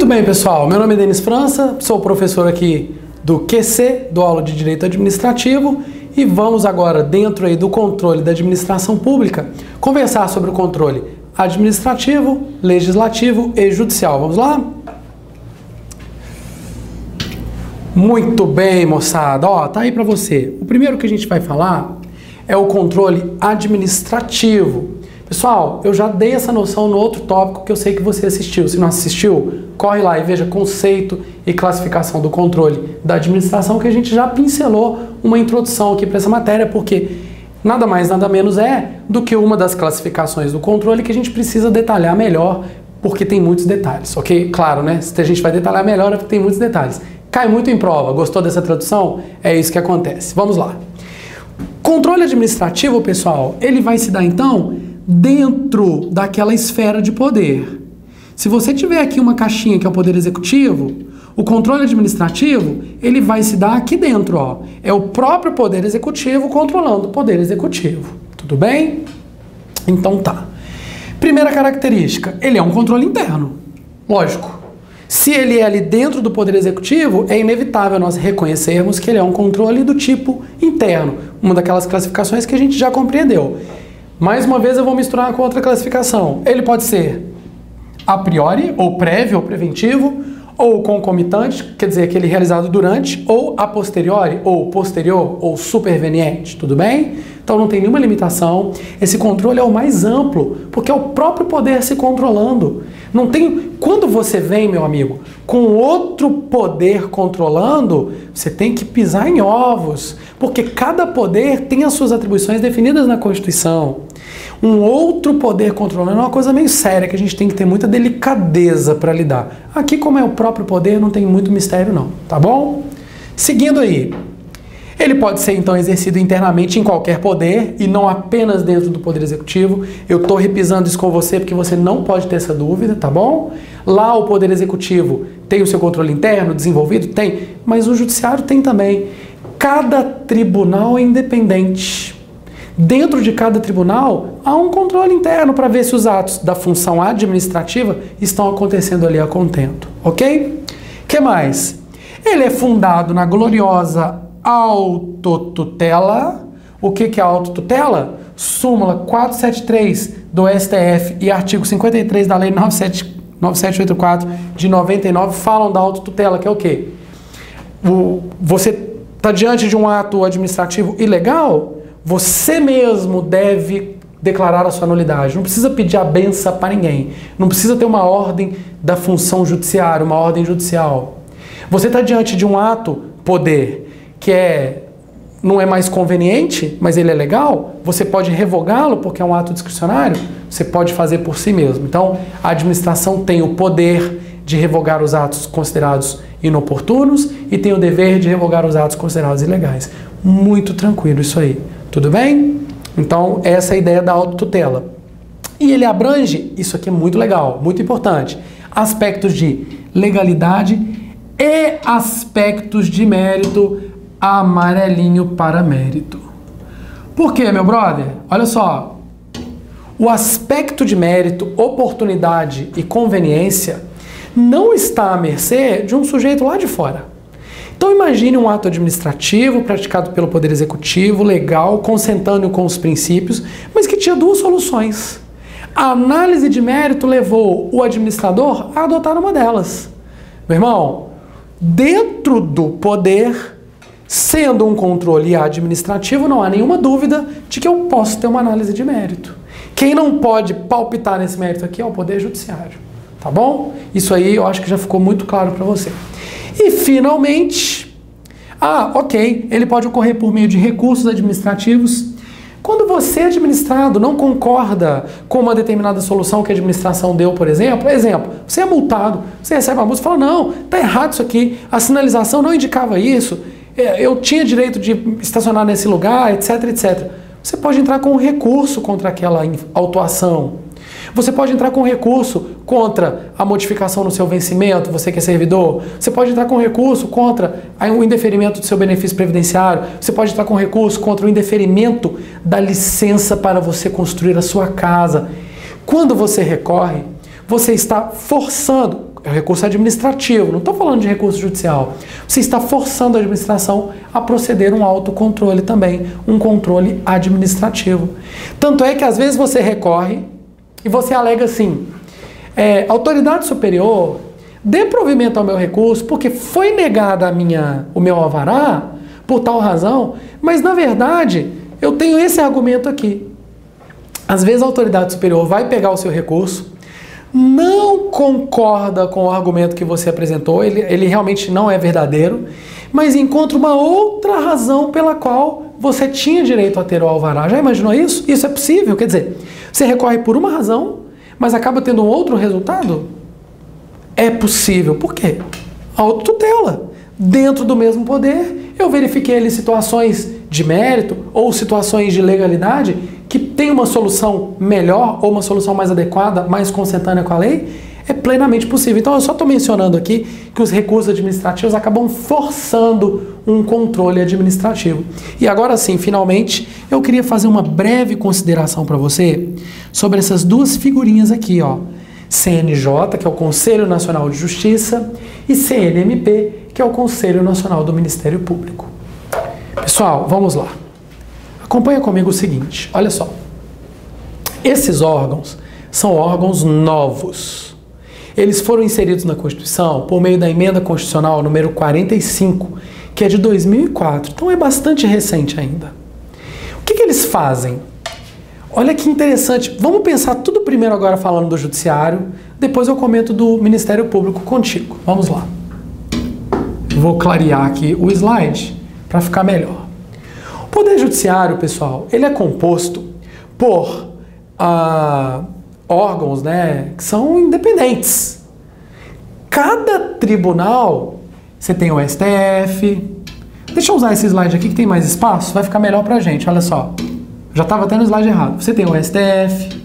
Muito bem, pessoal. Meu nome é Denis França, sou professor aqui do QC, do Aula de Direito Administrativo, e vamos agora, dentro aí do controle da administração pública, conversar sobre o controle administrativo, legislativo e judicial. Vamos lá? Muito bem, moçada. Ó, tá aí para você. O primeiro que a gente vai falar é o controle administrativo. Pessoal, eu já dei essa noção no outro tópico que eu sei que você assistiu. Se não assistiu, corre lá e veja conceito e classificação do controle da administração, que a gente já pincelou uma introdução aqui para essa matéria, porque nada mais, nada menos é do que uma das classificações do controle que a gente precisa detalhar melhor, porque tem muitos detalhes, ok? Claro, né? Se a gente vai detalhar melhor é porque tem muitos detalhes. Cai muito em prova. Gostou dessa tradução? É isso que acontece. Vamos lá. Controle administrativo, pessoal, ele vai se dar então dentro daquela esfera de poder. Se você tiver aqui uma caixinha que é o Poder Executivo, o controle administrativo, ele vai se dar aqui dentro, ó. É o próprio Poder Executivo controlando o Poder Executivo. Tudo bem? Então tá. Primeira característica, ele é um controle interno. Lógico. Se ele é ali dentro do Poder Executivo, é inevitável nós reconhecermos que ele é um controle do tipo interno. Uma daquelas classificações que a gente já compreendeu. Mais uma vez eu vou misturar com outra classificação. Ele pode ser a priori, ou prévio, ou preventivo, ou concomitante, quer dizer, aquele realizado durante, ou a posteriori, ou posterior, ou superveniente, tudo bem? Então não tem nenhuma limitação. Esse controle é o mais amplo, porque é o próprio poder se controlando. Não tem... Quando você vem, meu amigo, com outro poder controlando, você tem que pisar em ovos, porque cada poder tem as suas atribuições definidas na Constituição. Um outro poder controlando é uma coisa meio séria, que a gente tem que ter muita delicadeza para lidar. Aqui, como é o próprio poder, não tem muito mistério não, tá bom? Seguindo aí. Ele pode ser, então, exercido internamente em qualquer poder e não apenas dentro do Poder Executivo. Eu estou repisando isso com você porque você não pode ter essa dúvida, tá bom? Lá o Poder Executivo tem o seu controle interno desenvolvido? Tem, mas o Judiciário tem também. Cada tribunal é independente. Dentro de cada tribunal há um controle interno para ver se os atos da função administrativa estão acontecendo ali a contento, ok? O que mais? Ele é fundado na gloriosa autotutela. O que é autotutela? Súmula 473 do STF e artigo 53 da Lei 9784 de 99 falam da autotutela, que é o quê? Você está diante de um ato administrativo ilegal, você mesmo deve declarar a sua nulidade. Não precisa pedir a benção para ninguém. Não precisa ter uma ordem da função judiciária, uma ordem judicial. Você está diante de um ato, poder, que não é mais conveniente, mas ele é legal, você pode revogá-lo porque é um ato discricionário, você pode fazer por si mesmo. Então, a administração tem o poder de revogar os atos considerados inoportunos e tem o dever de revogar os atos considerados ilegais. Muito tranquilo isso aí. Tudo bem? Então, essa é a ideia da autotutela. E ele abrange, isso aqui é muito legal, muito importante, aspectos de legalidade e aspectos de mérito, amarelinho para mérito. Por quê, meu brother? Olha só, o aspecto de mérito, oportunidade e conveniência não está à mercê de um sujeito lá de fora. Então imagine um ato administrativo praticado pelo Poder Executivo, legal, consentâneo com os princípios, mas que tinha duas soluções. A análise de mérito levou o administrador a adotar uma delas. Meu irmão, dentro do poder, sendo um controle administrativo, não há nenhuma dúvida de que eu posso ter uma análise de mérito. Quem não pode palpitar nesse mérito aqui é o Poder Judiciário. Tá bom? Isso aí eu acho que já ficou muito claro para você. E, finalmente, ok, ele pode ocorrer por meio de recursos administrativos. Quando você, administrado, não concorda com uma determinada solução que a administração deu, por exemplo, você é multado, você recebe uma multa e fala, não, tá errado isso aqui, a sinalização não indicava isso, eu tinha direito de estacionar nesse lugar, etc, etc. Você pode entrar com um recurso contra aquela autuação. Você pode entrar com recurso contra a modificação no seu vencimento, você que é servidor. Você pode entrar com recurso contra o indeferimento do seu benefício previdenciário. Você pode entrar com recurso contra o indeferimento da licença para você construir a sua casa. Quando você recorre, você está forçando, é o recurso administrativo, não estou falando de recurso judicial. Você está forçando a administração a proceder um autocontrole também, um controle administrativo. Tanto é que às vezes você recorre e você alega assim, autoridade superior, dê provimento ao meu recurso porque foi negada o meu alvará por tal razão, mas na verdade eu tenho esse argumento aqui. Às vezes a autoridade superior vai pegar o seu recurso, não concorda com o argumento que você apresentou, ele realmente não é verdadeiro, mas encontra uma outra razão pela qual você tinha direito a ter o alvará. Já imaginou isso? Isso é possível? Quer dizer, você recorre por uma razão, mas acaba tendo um outro resultado? É possível. Por quê? Autotutela. Dentro do mesmo poder, eu verifiquei ali situações de mérito ou situações de legalidade que tem uma solução melhor ou uma solução mais adequada, mais consentânea com a lei, é plenamente possível. Então eu só estou mencionando aqui que os recursos administrativos acabam forçando um controle administrativo. E agora sim, finalmente, eu queria fazer uma breve consideração para você sobre essas duas figurinhas aqui, ó. CNJ, que é o Conselho Nacional de Justiça, e CNMP, que é o Conselho Nacional do Ministério Público. Pessoal, vamos lá. Acompanha comigo o seguinte, olha só. Esses órgãos são órgãos novos. Eles foram inseridos na Constituição por meio da Emenda Constitucional número 45, que é de 2004, então é bastante recente ainda. O que eles fazem? Olha que interessante, vamos pensar tudo primeiro agora falando do Judiciário, depois eu comento do Ministério Público contigo. Vamos lá. Vou clarear aqui o slide para ficar melhor. O Poder Judiciário, pessoal, ele é composto por órgãos, né, que são independentes. Cada tribunal, você tem o STF. Deixa eu usar esse slide aqui que tem mais espaço, vai ficar melhor pra gente, olha só. Já estava até no slide errado. Você tem o STF,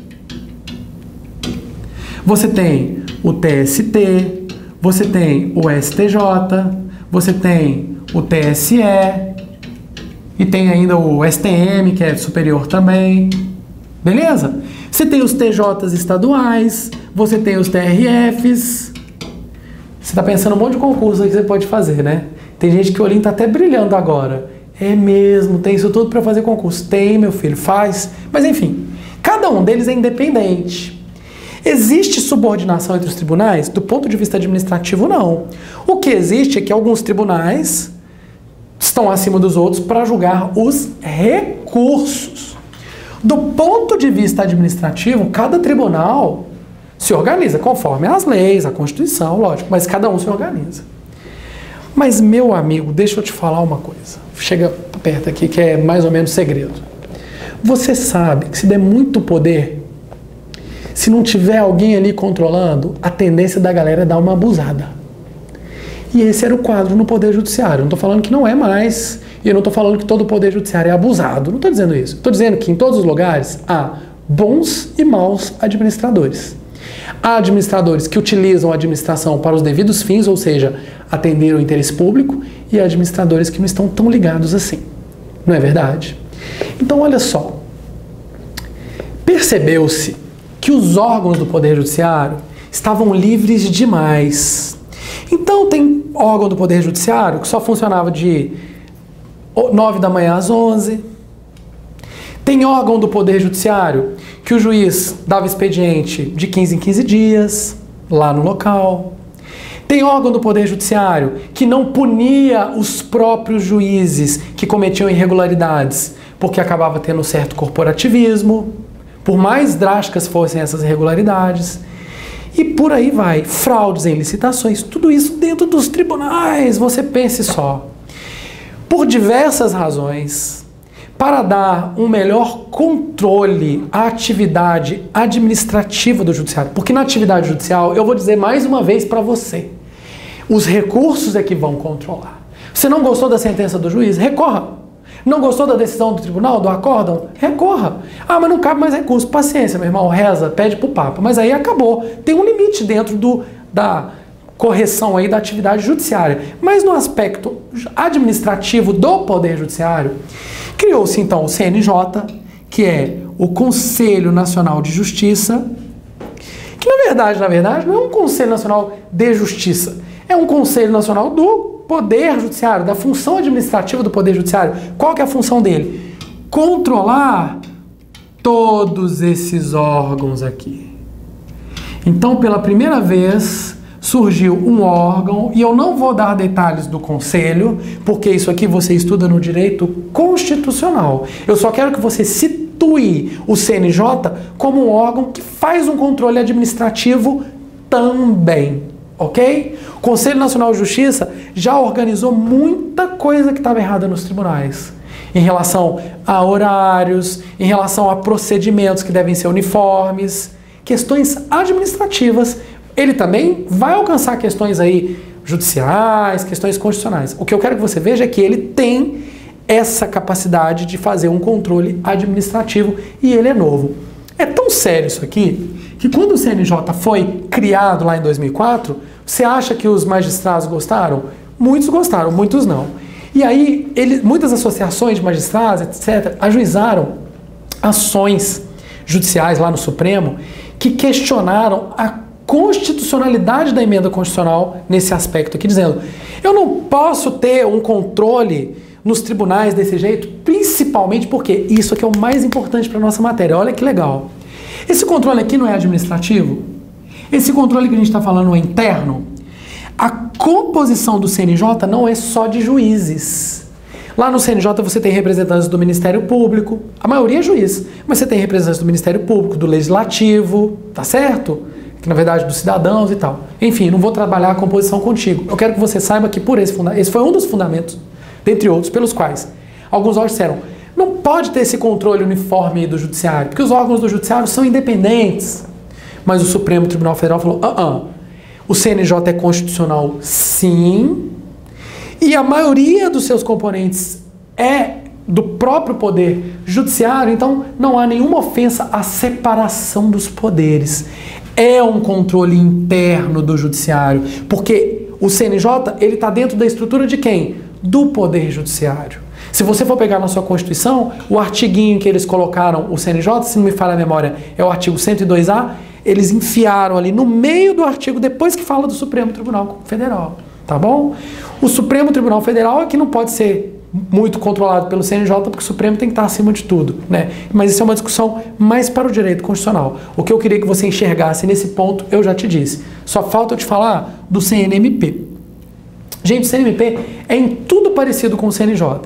você tem o TST, você tem o STJ, você tem o TSE e tem ainda o STM, que é superior também. Beleza? Você tem os TJs estaduais, você tem os TRFs. Você está pensando um monte de concurso que você pode fazer, né? Tem gente que o olhinho está até brilhando agora. É mesmo, tem isso tudo para fazer concurso. Tem, meu filho, faz. Mas enfim, cada um deles é independente. Existe subordinação entre os tribunais? Do ponto de vista administrativo, não. O que existe é que alguns tribunais estão acima dos outros para julgar os recursos. Do ponto de vista administrativo, cada tribunal se organiza conforme as leis, a Constituição, lógico, mas cada um se organiza. Mas, meu amigo, deixa eu te falar uma coisa. Chega perto aqui, que é mais ou menos segredo. Você sabe que se der muito poder, se não tiver alguém ali controlando, a tendência da galera é dar uma abusada. E esse era o quadro no Poder Judiciário. Não estou falando que não é mais, e eu não estou falando que todo o Poder Judiciário é abusado. Não estou dizendo isso. Estou dizendo que em todos os lugares há bons e maus administradores. Há administradores que utilizam a administração para os devidos fins, ou seja, atender o interesse público, e há administradores que não estão tão ligados assim. Não é verdade? Então, olha só. Percebeu-se que os órgãos do Poder Judiciário estavam livres demais. Então, tem órgão do Poder Judiciário que só funcionava de 9 da manhã às 11. Tem órgão do Poder Judiciário que o juiz dava expediente de 15 em 15 dias, lá no local. Tem órgão do Poder Judiciário que não punia os próprios juízes que cometiam irregularidades, porque acabava tendo um certo corporativismo, por mais drásticas fossem essas irregularidades. E por aí vai, fraudes em licitações, tudo isso dentro dos tribunais, você pense só. Por diversas razões, para dar um melhor controle à atividade administrativa do judiciário, porque na atividade judicial, eu vou dizer mais uma vez para você, os recursos é que vão controlar. Você não gostou da sentença do juiz? Recorra. Não gostou da decisão do tribunal, do acórdão? Recorra. Ah, mas não cabe mais recurso. Paciência, meu irmão, reza, pede pro Papa. Mas aí acabou. Tem um limite dentro da correção aí da atividade judiciária. Mas no aspecto administrativo do Poder Judiciário, criou-se então o CNJ, que é o Conselho Nacional de Justiça, que na na verdade, não é um Conselho Nacional de Justiça. É um Conselho Nacional do Poder Judiciário, da função administrativa do Poder Judiciário. Qual que é a função dele? Controlar todos esses órgãos aqui. Então, pela primeira vez, surgiu um órgão, e eu não vou dar detalhes do conselho, porque isso aqui você estuda no direito constitucional. Eu só quero que você situe o CNJ como um órgão que faz um controle administrativo também, ok? O Conselho Nacional de Justiça já organizou muita coisa que estava errada nos tribunais, em relação a horários, em relação a procedimentos que devem ser uniformes, questões administrativas. Ele também vai alcançar questões aí judiciais, questões constitucionais. O que eu quero que você veja é que ele tem essa capacidade de fazer um controle administrativo e ele é novo. É tão sério isso aqui que quando o CNJ foi criado lá em 2004, você acha que os magistrados gostaram? Muitos gostaram, muitos não. E aí muitas associações de magistrados, etc., ajuizaram ações judiciais lá no Supremo que questionaram a constitucionalidade da emenda constitucional nesse aspecto aqui, dizendo: eu não posso ter um controle nos tribunais desse jeito, principalmente porque isso aqui é o mais importante para a nossa matéria. Olha que legal. Esse controle aqui não é administrativo? Esse controle que a gente está falando é interno? A composição do CNJ não é só de juízes. Lá no CNJ você tem representantes do Ministério Público, a maioria é juiz, mas você tem representantes do Ministério Público, do Legislativo, tá certo? Que na verdade dos cidadãos e tal. Enfim, não vou trabalhar a composição contigo. Eu quero que você saiba que por esse foi um dos fundamentos, dentre outros, pelos quais alguns órgãos disseram: não pode ter esse controle uniforme do judiciário, porque os órgãos do judiciário são independentes. Mas o Supremo Tribunal Federal falou: o CNJ é constitucional, sim, e a maioria dos seus componentes é do próprio poder judiciário, então não há nenhuma ofensa à separação dos poderes. É um controle interno do judiciário, porque o CNJ ele está dentro da estrutura de quem? Do Poder Judiciário. Se você for pegar na sua Constituição, o artiguinho que eles colocaram, o CNJ, se não me falha a memória, é o artigo 102A, eles enfiaram ali no meio do artigo, depois que fala do Supremo Tribunal Federal, tá bom? O Supremo Tribunal Federal é que não pode ser muito controlado pelo CNJ, porque o Supremo tem que estar acima de tudo, né? Mas isso é uma discussão mais para o direito constitucional. O que eu queria que você enxergasse nesse ponto, eu já te disse. Só falta eu te falar do CNMP. Gente, o CNMP é em tudo parecido com o CNJ.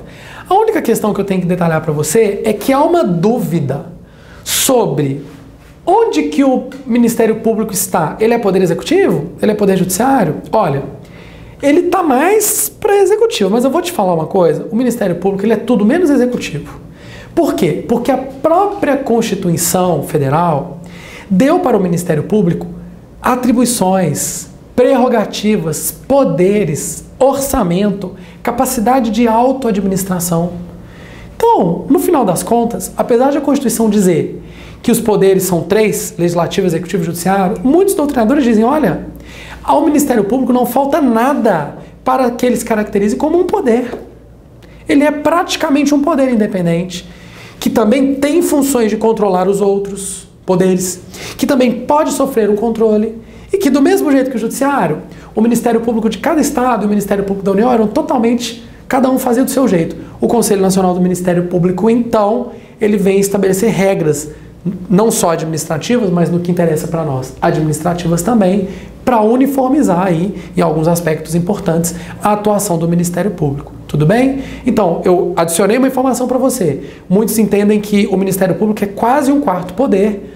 A única questão que eu tenho que detalhar para você é que há uma dúvida sobre onde que o Ministério Público está. Ele é Poder Executivo? Ele é Poder Judiciário? Olha, ele está mais para executivo, mas eu vou te falar uma coisa: o Ministério Público ele é tudo menos executivo. Por quê? Porque a própria Constituição Federal deu para o Ministério Público atribuições, prerrogativas, poderes, orçamento, capacidade de autoadministração. Então, no final das contas, apesar de a Constituição dizer que os poderes são 3, legislativo, executivo e judiciário, muitos doutrinadores dizem: olha, ao Ministério Público não falta nada para que ele se caracterize como um poder. Ele é praticamente um poder independente, que também tem funções de controlar os outros poderes, que também pode sofrer um controle, e que do mesmo jeito que o Judiciário, o Ministério Público de cada Estado e o Ministério Público da União eram totalmente, cada um fazia do seu jeito. O Conselho Nacional do Ministério Público, então, ele vem estabelecer regras, não só administrativas, mas no que interessa para nós, administrativas também, para uniformizar aí, em alguns aspectos importantes, a atuação do Ministério Público. Tudo bem? Então, eu adicionei uma informação para você. Muitos entendem que o Ministério Público é quase um quarto poder,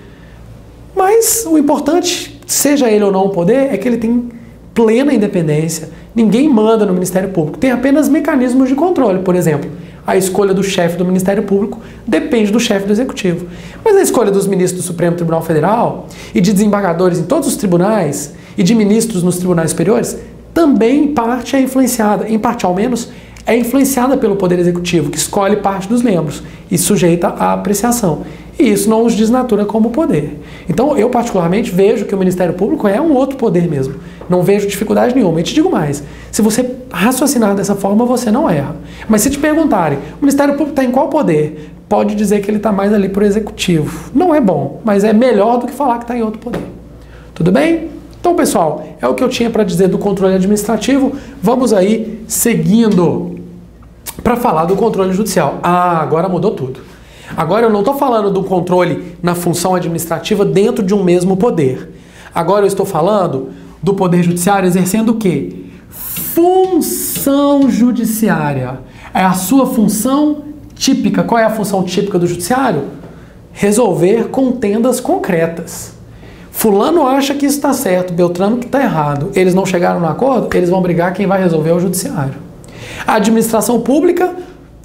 mas o importante, seja ele ou não um poder, é que ele tem plena independência. Ninguém manda no Ministério Público. Tem apenas mecanismos de controle. Por exemplo, a escolha do chefe do Ministério Público depende do chefe do Executivo. Mas a escolha dos ministros do Supremo Tribunal Federal e de desembargadores em todos os tribunais e de ministros nos tribunais superiores também, em parte, é influenciada, em parte ao menos, é influenciada pelo Poder Executivo, que escolhe parte dos membros e sujeita à apreciação. E isso não os desnatura como poder. Então, eu particularmente vejo que o Ministério Público é um outro poder mesmo. Não vejo dificuldade nenhuma. E te digo mais, se você raciocinar dessa forma, você não erra. Mas se te perguntarem, o Ministério Público está em qual poder? Pode dizer que ele está mais ali para o Executivo. Não é bom, mas é melhor do que falar que está em outro poder. Tudo bem? Então, pessoal, é o que eu tinha para dizer do controle administrativo. Vamos aí seguindo para falar do controle judicial. Ah, agora mudou tudo. Agora eu não estou falando do controle na função administrativa dentro de um mesmo poder. Agora eu estou falando do poder judiciário exercendo o quê? Função judiciária. É a sua função típica. Qual é a função típica do judiciário? Resolver contendas concretas. Fulano acha que isso está certo, Beltrano que está errado. Eles não chegaram no acordo, eles vão brigar, quem vai resolver é o judiciário. A administração pública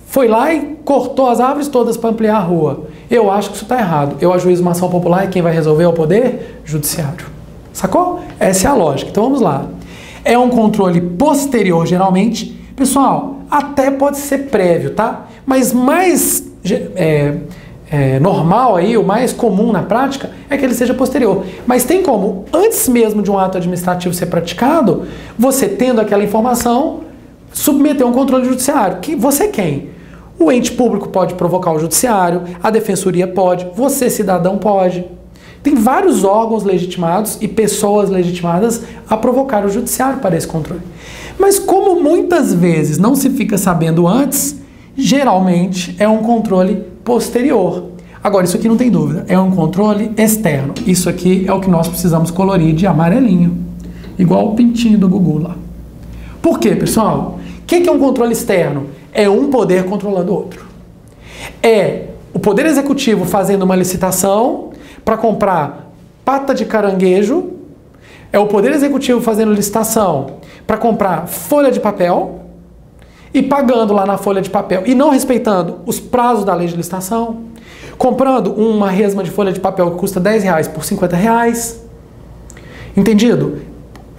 foi lá e cortou as árvores todas para ampliar a rua. Eu acho que isso está errado. Eu ajuizo uma ação popular e quem vai resolver é o poder judiciário. Sacou? Essa é a lógica. Então vamos lá. É um controle posterior, geralmente. Pessoal, até pode ser prévio, tá? Mas mais normal aí, o mais comum na prática, é que ele seja posterior. Mas tem como, antes mesmo de um ato administrativo ser praticado, você tendo aquela informação, submeter um controle judiciário. Você quem? O ente público pode provocar o judiciário, a defensoria pode, você cidadão pode. Tem vários órgãos legitimados e pessoas legitimadas a provocar o judiciário para esse controle. Mas como muitas vezes não se fica sabendo antes, geralmente é um controle posterior. Agora, isso aqui não tem dúvida, é um controle externo. Isso aqui é o que nós precisamos colorir de amarelinho, igual o pintinho do Gugu lá. Por quê, pessoal? O que é um controle externo? É um poder controlando o outro. É o poder executivo fazendo uma licitação para comprar pata de caranguejo, é o poder executivo fazendo licitação para comprar folha de papel e pagando lá na folha de papel e não respeitando os prazos da lei de licitação, comprando uma resma de folha de papel que custa R$10 por R$50. Entendido?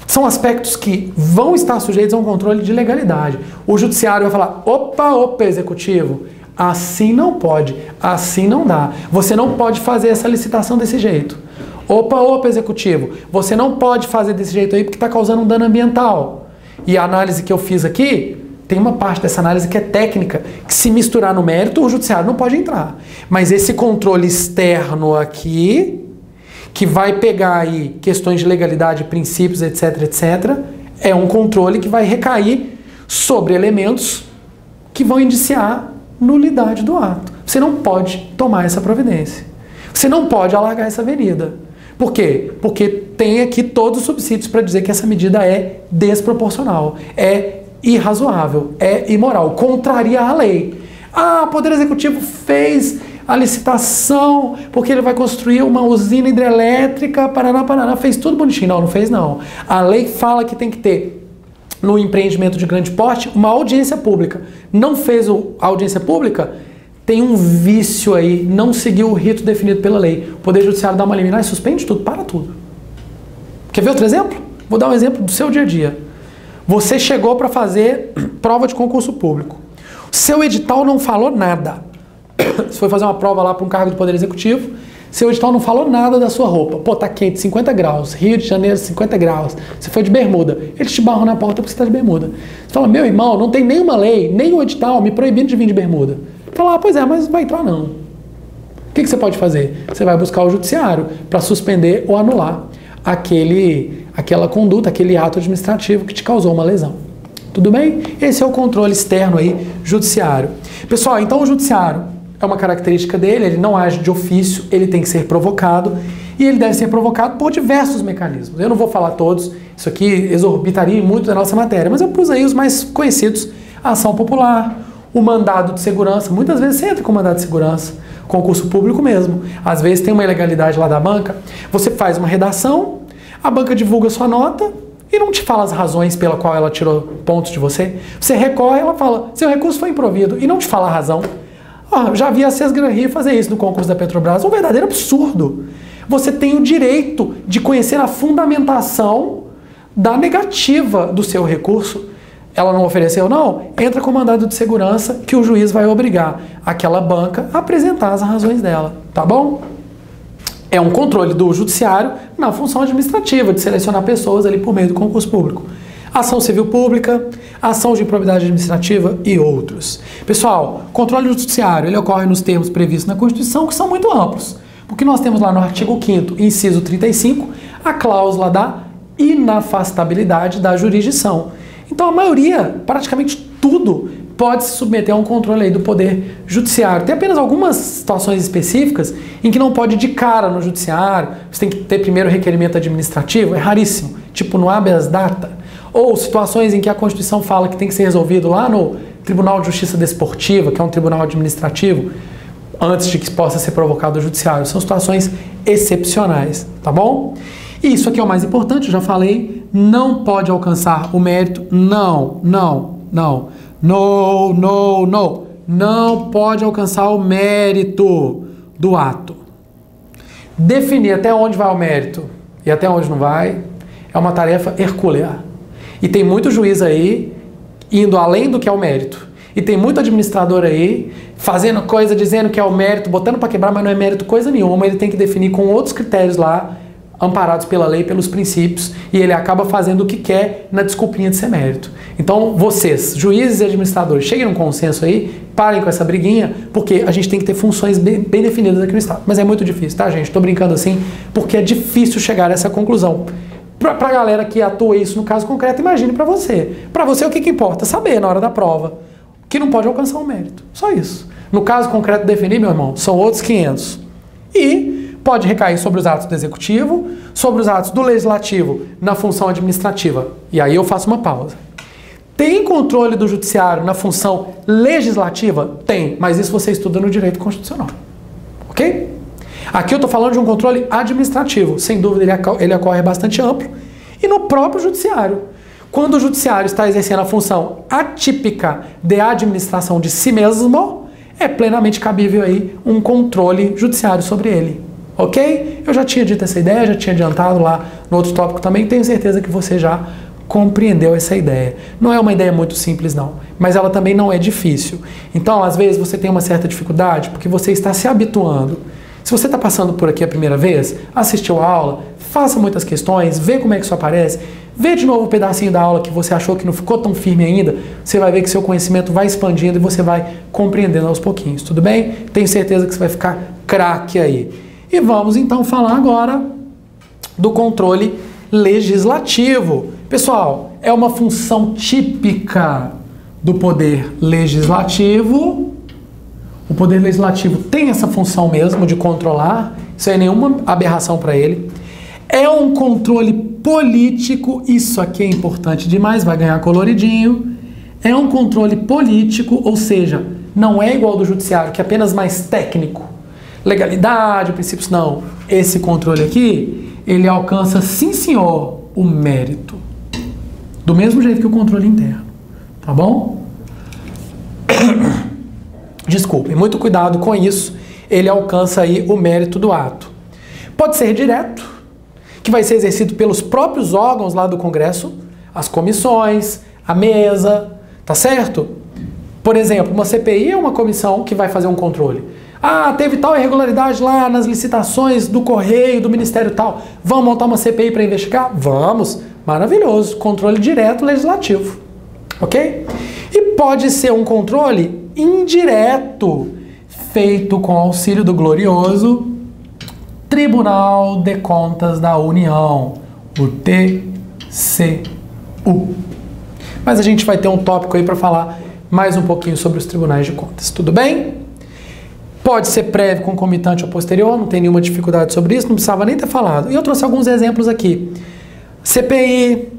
São aspectos que vão estar sujeitos a um controle de legalidade. O judiciário vai falar, opa, executivo, assim não pode, assim não dá. Você não pode fazer essa licitação desse jeito. Opa, executivo, você não pode fazer desse jeito aí porque está causando um dano ambiental. E a análise que eu fiz aqui, tem uma parte dessa análise que é técnica, que se misturar no mérito, o judiciário não pode entrar. Mas esse controle externo aqui, que vai pegar aí questões de legalidade, princípios, etc, é um controle que vai recair sobre elementos que vão indiciar nulidade do ato. Você não pode tomar essa providência. Você não pode alargar essa avenida. Por quê? Porque tem aqui todos os subsídios para dizer que essa medida é desproporcional, é irrazoável, é imoral, contraria a lei. Ah, o Poder Executivo fez a licitação porque ele vai construir uma usina hidrelétrica, paraná, fez tudo bonitinho. Não fez não. A lei fala que tem que ter, no empreendimento de grande porte, uma audiência pública. Não fez a audiência pública, tem um vício aí, não seguiu o rito definido pela lei. O Poder Judiciário dá uma liminar e suspende tudo, para tudo. Quer ver outro exemplo? Vou dar um exemplo do seu dia a dia. Você chegou para fazer prova de concurso público. Seu edital não falou nada. Você foi fazer uma prova lá para um cargo do Poder Executivo, seu edital não falou nada da sua roupa. Pô, tá quente, 50 graus, Rio de Janeiro, 50 graus. Você foi de bermuda. Eles te barram na porta porque você tá de bermuda. Você fala, meu irmão, não tem nenhuma lei, nem o edital me proibindo de vir de bermuda. Fala, pois é, mas não vai entrar não. O que você pode fazer? Você vai buscar o judiciário para suspender ou anular aquela conduta, aquele ato administrativo que te causou uma lesão. Tudo bem? Esse é o controle externo aí, judiciário. Pessoal, então o judiciário é uma característica dele, ele não age de ofício, ele tem que ser provocado e ele deve ser provocado por diversos mecanismos. Eu não vou falar todos, isso aqui exorbitaria muito da nossa matéria, mas eu pus aí os mais conhecidos, a ação popular, o mandado de segurança, muitas vezes você entra com mandado de segurança, concurso público mesmo, às vezes tem uma ilegalidade lá da banca, você faz uma redação, a banca divulga sua nota e não te fala as razões pela qual ela tirou pontos de você, você recorre, ela fala, seu recurso foi improvido e não te fala a razão. Já vi a Sesgran-Rio fazer isso no concurso da Petrobras, um verdadeiro absurdo. Você tem o direito de conhecer a fundamentação da negativa do seu recurso. Ela não ofereceu, não? Entra com mandado de segurança que o juiz vai obrigar aquela banca a apresentar as razões dela, tá bom? É um controle do judiciário na função administrativa, de selecionar pessoas ali por meio do concurso público. Ação civil pública, ação de improbidade administrativa e outros. Pessoal, controle judiciário, ele ocorre nos termos previstos na Constituição, que são muito amplos. Porque nós temos lá no artigo 5º, inciso 35, a cláusula da inafastabilidade da jurisdição. Então a maioria, praticamente tudo, pode se submeter a um controle aí do Poder Judiciário. Tem apenas algumas situações específicas em que não pode ir de cara no Judiciário, você tem que ter primeiro requerimento administrativo, é raríssimo, tipo no habeas data, ou situações em que a Constituição fala que tem que ser resolvido lá no Tribunal de Justiça Desportiva, que é um tribunal administrativo, antes de que possa ser provocado o Judiciário. São situações excepcionais, tá bom? E isso aqui é o mais importante, eu já falei, não pode alcançar o mérito, não pode alcançar o mérito do ato. Definir até onde vai o mérito e até onde não vai é uma tarefa hercúlea. E tem muito juiz aí indo além do que é o mérito. E tem muito administrador aí fazendo coisa, dizendo que é o mérito, botando para quebrar, mas não é mérito coisa nenhuma. Ele tem que definir com outros critérios lá, amparados pela lei, pelos princípios, e ele acaba fazendo o que quer na desculpinha de ser mérito. Então, vocês, juízes e administradores, cheguem num consenso aí, parem com essa briguinha, porque a gente tem que ter funções bem definidas aqui no Estado. Mas é muito difícil, tá, gente? Tô brincando assim, porque é difícil chegar a essa conclusão. Pra galera que atua isso no caso concreto, imagine pra você. Pra você, o que importa? Saber na hora da prova que não pode alcançar o mérito. Só isso. No caso concreto definir, meu irmão, são outros 500. E pode recair sobre os atos do Executivo, sobre os atos do Legislativo na função administrativa. E aí eu faço uma pausa. Tem controle do Judiciário na função legislativa? Tem, mas isso você estuda no direito constitucional. Ok? Aqui eu estou falando de um controle administrativo. Sem dúvida ele ocorre bastante amplo. E no próprio Judiciário. Quando o Judiciário está exercendo a função atípica de administração de si mesmo, é plenamente cabível aí um controle judiciário sobre ele. Ok? Eu já tinha dito essa ideia, já tinha adiantado lá no outro tópico também, tenho certeza que você já compreendeu essa ideia. Não é uma ideia muito simples não, mas ela também não é difícil. Então, às vezes você tem uma certa dificuldade porque você está se habituando. Se você está passando por aqui a primeira vez, assistiu a aula, faça muitas questões, vê como é que isso aparece, vê de novo um pedacinho da aula que você achou que não ficou tão firme ainda, você vai ver que seu conhecimento vai expandindo e você vai compreendendo aos pouquinhos, tudo bem? Tenho certeza que você vai ficar craque aí. E vamos então falar agora do controle legislativo. Pessoal, é uma função típica do Poder Legislativo. O Poder Legislativo tem essa função mesmo de controlar, isso aí é nenhuma aberração para ele. É um controle político, isso aqui é importante demais, vai ganhar coloridinho. É um controle político, ou seja, não é igual ao do Judiciário, que é apenas mais técnico. Legalidade, princípios, não. Esse controle aqui, ele alcança, sim senhor, o mérito. Do mesmo jeito que o controle interno, tá bom? Desculpem, muito cuidado com isso. Ele alcança aí o mérito do ato. Pode ser direto, que vai ser exercido pelos próprios órgãos lá do Congresso, as comissões, a mesa, tá certo? Por exemplo, uma CPI é uma comissão que vai fazer um controle. Ah, teve tal irregularidade lá nas licitações do Correio, do Ministério tal. Vamos montar uma CPI para investigar? Vamos. Maravilhoso. Controle direto legislativo. Ok? E pode ser um controle indireto, feito com auxílio do glorioso Tribunal de Contas da União, o TCU. Mas a gente vai ter um tópico aí para falar mais um pouquinho sobre os tribunais de contas. Tudo bem? Pode ser prévio, concomitante ou posterior, não tem nenhuma dificuldade sobre isso, não precisava nem ter falado. E eu trouxe alguns exemplos aqui. CPI,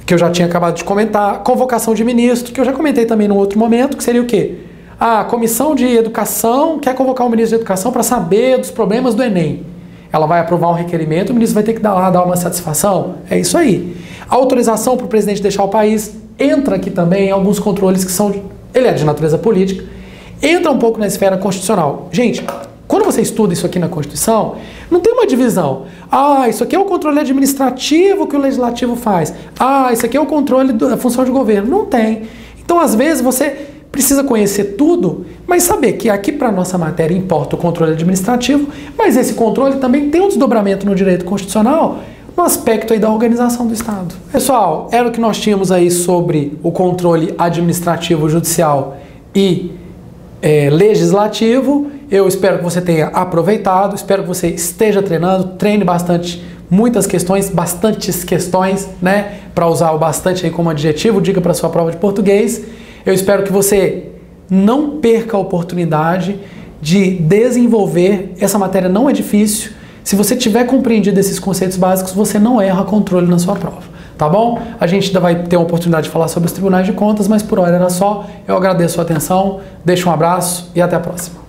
que eu já tinha acabado de comentar, convocação de ministro, que eu já comentei também num outro momento, que seria o quê? A Comissão de Educação quer convocar o ministro de Educação para saber dos problemas do Enem. Ela vai aprovar um requerimento, o ministro vai ter que dar uma satisfação. É isso aí. A autorização para o presidente deixar o país entra aqui também em alguns controles que são... Ele é de natureza política. Entra um pouco na esfera constitucional. Gente, quando você estuda isso aqui na Constituição, não tem uma divisão. Ah, isso aqui é o controle administrativo que o Legislativo faz. Ah, isso aqui é o controle da função de governo. Não tem. Então, às vezes, você precisa conhecer tudo, mas saber que aqui para a nossa matéria importa o controle administrativo, mas esse controle também tem um desdobramento no direito constitucional no aspecto aí da organização do Estado. Pessoal, era o que nós tínhamos aí sobre o controle administrativo, judicial e legislativo. Eu espero que você tenha aproveitado, espero que você esteja treinando, treine bastante, bastantes questões, né? Para usar o bastante aí como adjetivo, dica para sua prova de português. Eu espero que você não perca a oportunidade de desenvolver. Essa matéria não é difícil. Se você tiver compreendido esses conceitos básicos, você não erra controle na sua prova, tá bom? A gente ainda vai ter uma oportunidade de falar sobre os tribunais de contas, mas por hora era só. Eu agradeço a sua atenção, deixo um abraço e até a próxima.